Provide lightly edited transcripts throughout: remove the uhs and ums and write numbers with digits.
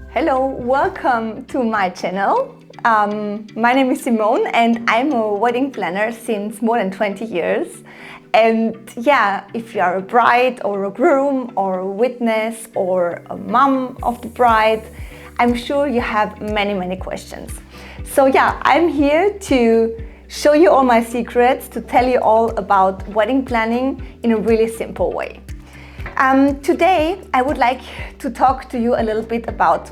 Hello, welcome to my channel. My name is Simone and I'm a wedding planner since more than 20 years. And yeah, if you are a bride or a groom or a witness or a mom of the bride, I'm sure you have many questions. So yeah, I'm here to show you all my secrets, to tell you all about wedding planning in a really simple way. Today, I would like to talk to you a little bit about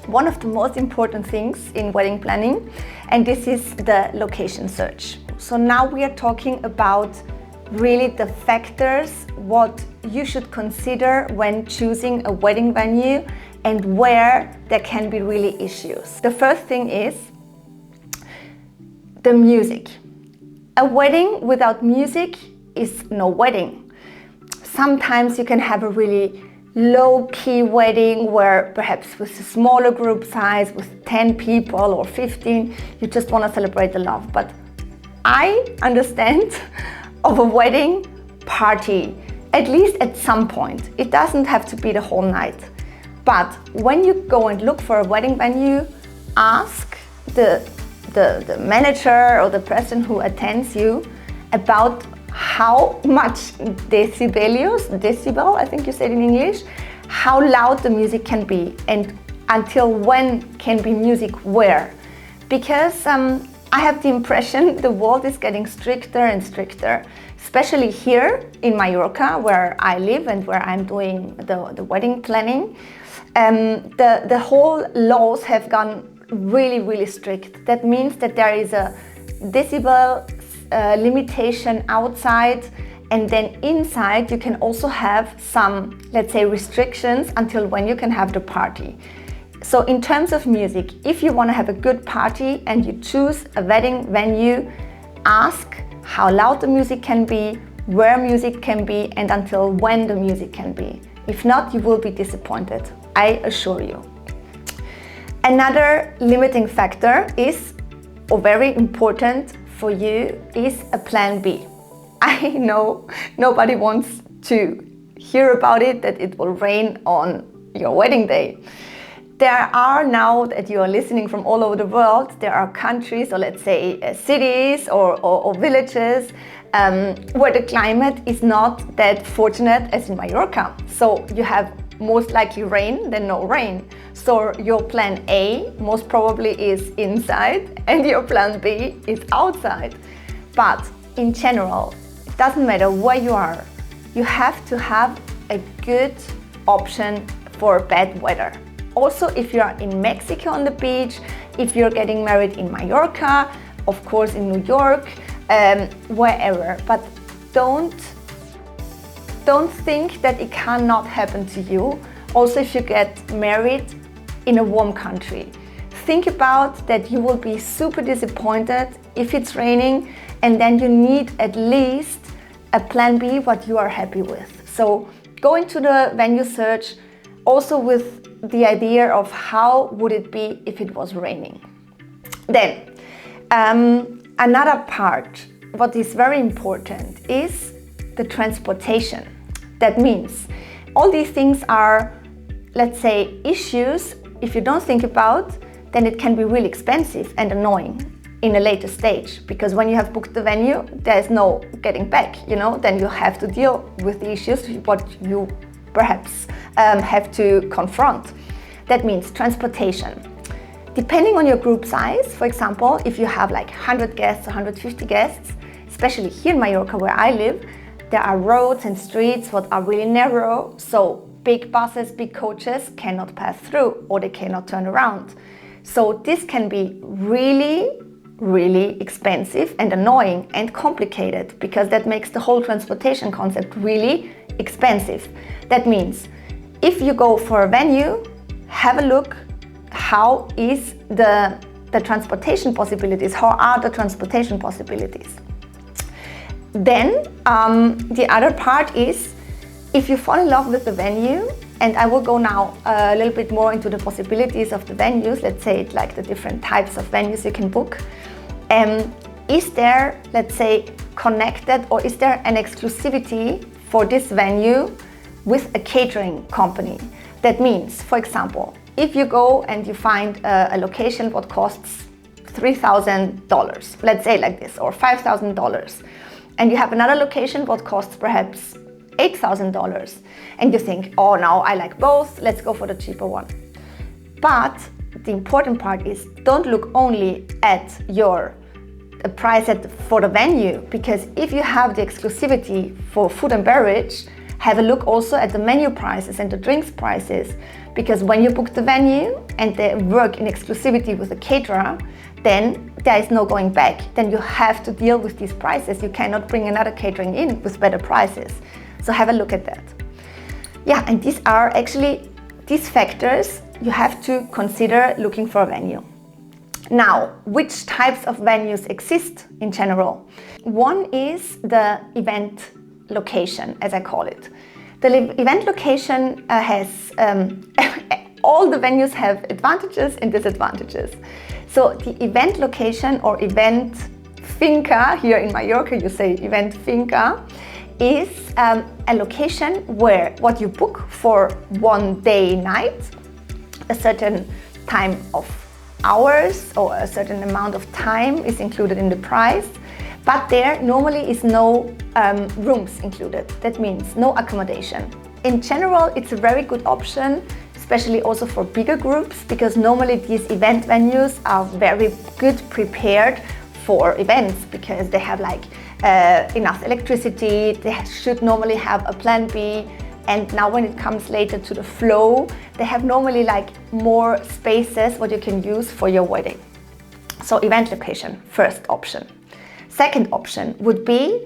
one of the most important things in wedding planning, and this is the location search. So now we are talking about really the factors what you should consider when choosing a wedding venue and where there can be really issues. The first thing is the music. A wedding without music is no wedding. Sometimes you can have a really low-key wedding where perhaps with a smaller group size, with 10 people or 15, you just want to celebrate the love. But I understand of a wedding party, at least at some point. It doesn't have to be the whole night. But when you go and look for a wedding venue, ask the manager or the person who attends you about how much decibel, I think you said in English, how loud the music can be and until when can be music where. Because I have the impression the world is getting stricter and stricter, especially here in Mallorca where I live and where I'm doing the wedding planning. The whole laws have gone really strict. That means that there is a decibel limitation outside, and then inside you can also have some, let's say, restrictions until when you can have the party. So in terms of music, if you want to have a good party and you choose a wedding venue, ask how loud the music can be, where music can be, and until when the music can be. If not, you will be disappointed, I assure you. Another limiting factor is, or very important for you, is a plan B. I know nobody wants to hear about it, that it will rain on your wedding day. There are, now that you are listening from all over the world, there are countries, or let's say cities or villages where the climate is not that fortunate as in Mallorca. So you have most likely rain than no rain. So your plan A most probably is inside and your plan B is outside. But in general, it doesn't matter where you are, you have to have a good option for bad weather. Also, if you are in Mexico on the beach, if you're getting married in Mallorca, of course in New York, wherever. But don't think that it cannot happen to you. Also, if you get married in a warm country, think about that you will be super disappointed if it's raining, and then you need at least a plan B what you are happy with. So go into the venue search also with the idea of how would it be if it was raining. Then another part what is very important is the transportation. That means all these things are, let's say, issues. If you don't think about, then it can be really expensive and annoying in a later stage, because when you have booked the venue, there's no getting back, then you have to deal with the issues what you perhaps have to confront. That means transportation. Depending on your group size, for example, if you have like 100 guests, 150 guests, especially here in Mallorca where I live, there are roads and streets that are really narrow, so big buses, big coaches cannot pass through or they cannot turn around. So this can be really expensive and annoying and complicated, because that makes the whole transportation concept really expensive. That means if you go for a venue, have a look how is the transportation possibilities, how are the transportation possibilities. Then the other part is, if you fall in love with the venue, and I will go now a little bit more into the possibilities of the venues, let's say like the different types of venues you can book. Is there, let's say, connected, or is there an exclusivity for this venue with a catering company. That means, for example, if you go and you find a location what costs $3,000, let's say like this, or $5,000, and you have another location what costs perhaps $8,000, and you think, oh, now I like both, let's go for the cheaper one. But the important part is, don't look only at your price for the venue, because if you have the exclusivity for food and beverage, have a look also at the menu prices and the drinks prices, because when you book the venue and they work in exclusivity with a caterer, then there is no going back. Then you have to deal with these prices. You cannot bring another catering in with better prices. So have a look at that. Yeah, and these are actually these factors you have to consider looking for a venue. Now, which types of venues exist in general? One is the event location, as I call it. The event location has, all the venues have advantages and disadvantages. So the event location or event finca, here in Mallorca you say event finca, is a location where what you book for one day night, a certain time of hours or a certain amount of time is included in the price, but there normally is no rooms included. That means no accommodation. In general, it's a very good option, especially also for bigger groups, because normally these event venues are very good prepared for events, because they have like enough electricity, they should normally have a plan B, and now when it comes later to the flow, they have normally like more spaces what you can use for your wedding. So event location, first option. Second option would be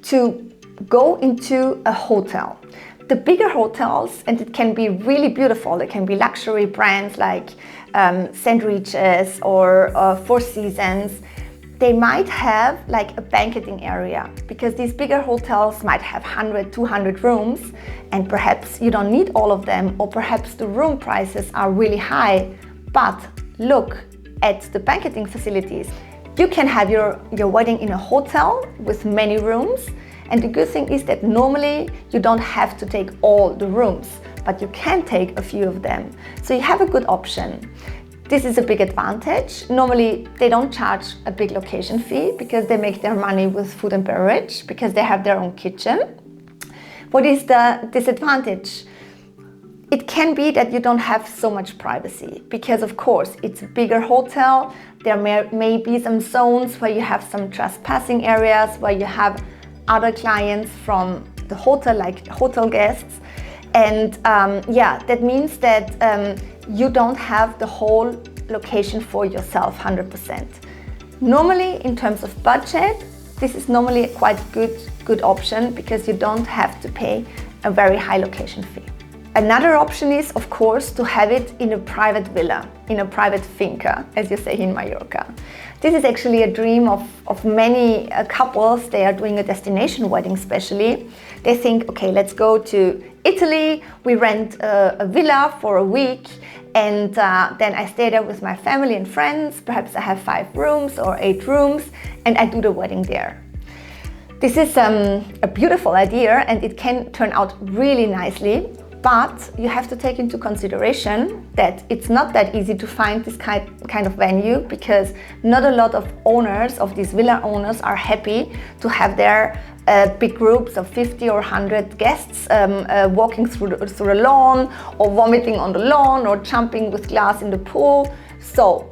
to go into a hotel. The bigger hotels, and it can be really beautiful, they can be luxury brands like St. Regis or Four Seasons. They might have like a banqueting area, because these bigger hotels might have 100, 200 rooms, and perhaps you don't need all of them, or perhaps the room prices are really high. But look at the banqueting facilities. You can have your wedding in a hotel with many rooms, and the good thing is that normally you don't have to take all the rooms, but you can take a few of them. So you have a good option. This is a big advantage. Normally they don't charge a big location fee, because they make their money with food and beverage, because they have their own kitchen. What is the disadvantage? It can be that you don't have so much privacy, because of course it's a bigger hotel. There may be some zones where you have some trespassing areas, where you have other clients from the hotel, like hotel guests. And yeah, that means that you don't have the whole location for yourself 100%. Normally, in terms of budget, this is normally a quite good option, because you don't have to pay a very high location fee. Another option is, of course, to have it in a private villa, in a private finca, as you say in Mallorca. This is actually a dream of many couples. They are doing a destination wedding especially. They think, okay, let's go to Italy, we rent a villa for a week, and then I stay there with my family and friends. Perhaps I have 5 rooms or 8 rooms, and I do the wedding there. This is a beautiful idea, and it can turn out really nicely. But you have to take into consideration that it's not that easy to find this kind of venue, because not a lot of owners, of these villa owners, are happy to have their big groups of 50 or 100 guests walking through the lawn, or vomiting on the lawn, or jumping with glass in the pool. So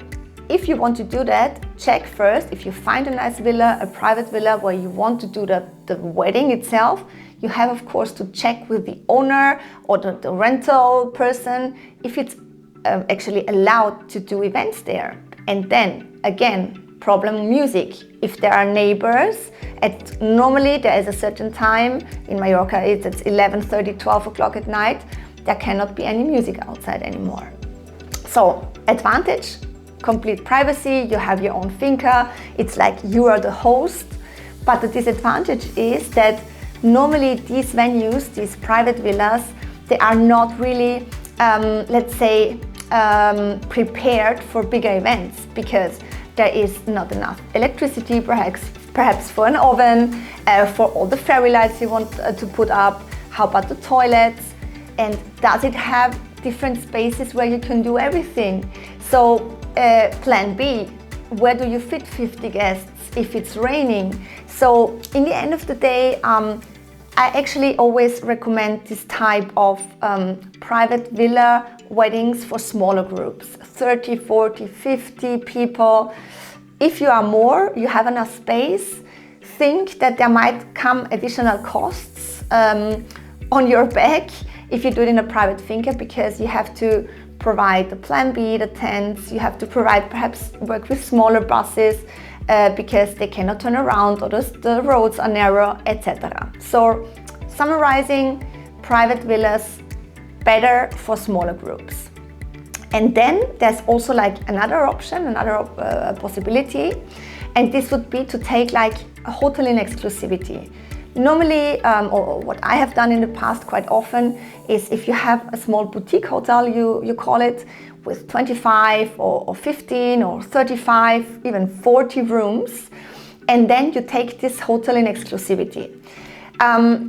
if you want to do that, check first. If you find a nice villa, a private villa where you want to do the wedding itself, you have, of course, to check with the owner or the rental person if it's actually allowed to do events there. And then, again, problem music. If there are neighbors, normally there is a certain time, in Mallorca it's 11:30, 12 o'clock at night, there cannot be any music outside anymore. So, advantage, complete privacy, you have your own finca, it's like you are the host. But the disadvantage is that normally these venues, these private villas, they are not really, let's say, prepared for bigger events, because there is not enough electricity, perhaps for an oven, for all the fairy lights you want to put up. How about the toilets? And does it have different spaces where you can do everything? So plan B, where do you fit 50 guests if it's raining? So in the end of the day, I actually always recommend this type of private villa weddings for smaller groups, 30, 40, 50 people. If you are more, you have enough space, think that there might come additional costs on your back if you do it in a private finca, because you have to provide the plan B, the tents, you have to provide, perhaps work with smaller buses because they cannot turn around, or the roads are narrow, etc. So summarizing, private villas, better for smaller groups. And then there's also like another option, another possibility, and this would be to take like a hotel in exclusivity. Normally, or what I have done in the past quite often, is if you have a small boutique hotel, you call it, with 25 or 15 or 35, even 40 rooms, and then you take this hotel in exclusivity.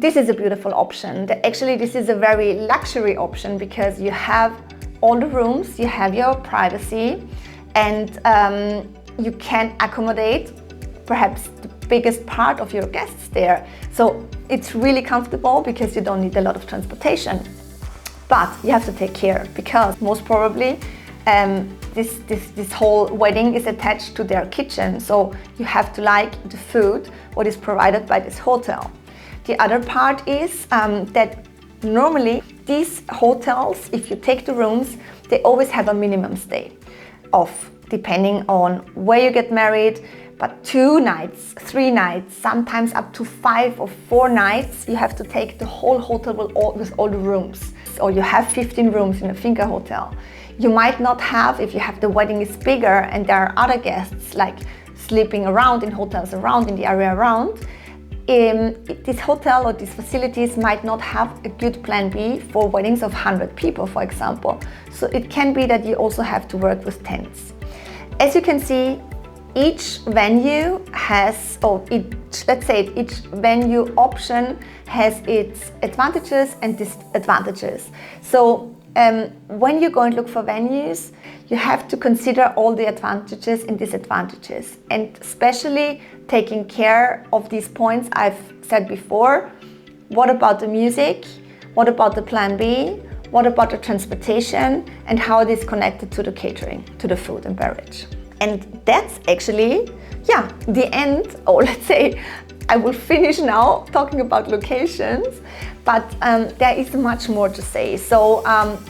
This is a beautiful option. Actually, this is a very luxury option because you have all the rooms, you have your privacy, and you can accommodate perhaps the biggest part of your guests there. So it's really comfortable because you don't need a lot of transportation. But you have to take care, because most probably this whole wedding is attached to their kitchen. So you have to like the food, what is provided by this hotel. The other part is that normally these hotels, if you take the rooms, they always have a minimum stay of, depending on where you get married, but 2 nights, 3 nights, sometimes up to 5 or 4 nights, you have to take the whole hotel with all the rooms. Or you have 15 rooms in a finca hotel. You might not have, if you have the wedding is bigger and there are other guests like sleeping around in hotels around, in the area around, this hotel or these facilities might not have a good plan B for weddings of 100 people, for example. So it can be that you also have to work with tents. As you can see, each venue has, let's say each venue option has its advantages and disadvantages. So when you go and look for venues, you have to consider all the advantages and disadvantages, and especially taking care of these points I've said before. What about the music? What about the plan B? What about the transportation? And how it is connected to the catering, to the food and beverage. And that's actually, the end, or let's say, I will finish now talking about locations, but there is much more to say. So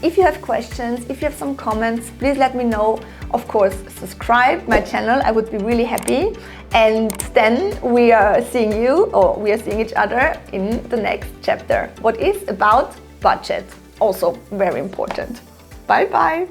if you have questions, if you have some comments, please let me know. Of course, subscribe my channel, I would be really happy. And then we are seeing each other in the next chapter, what is about budget, also very important. Bye bye.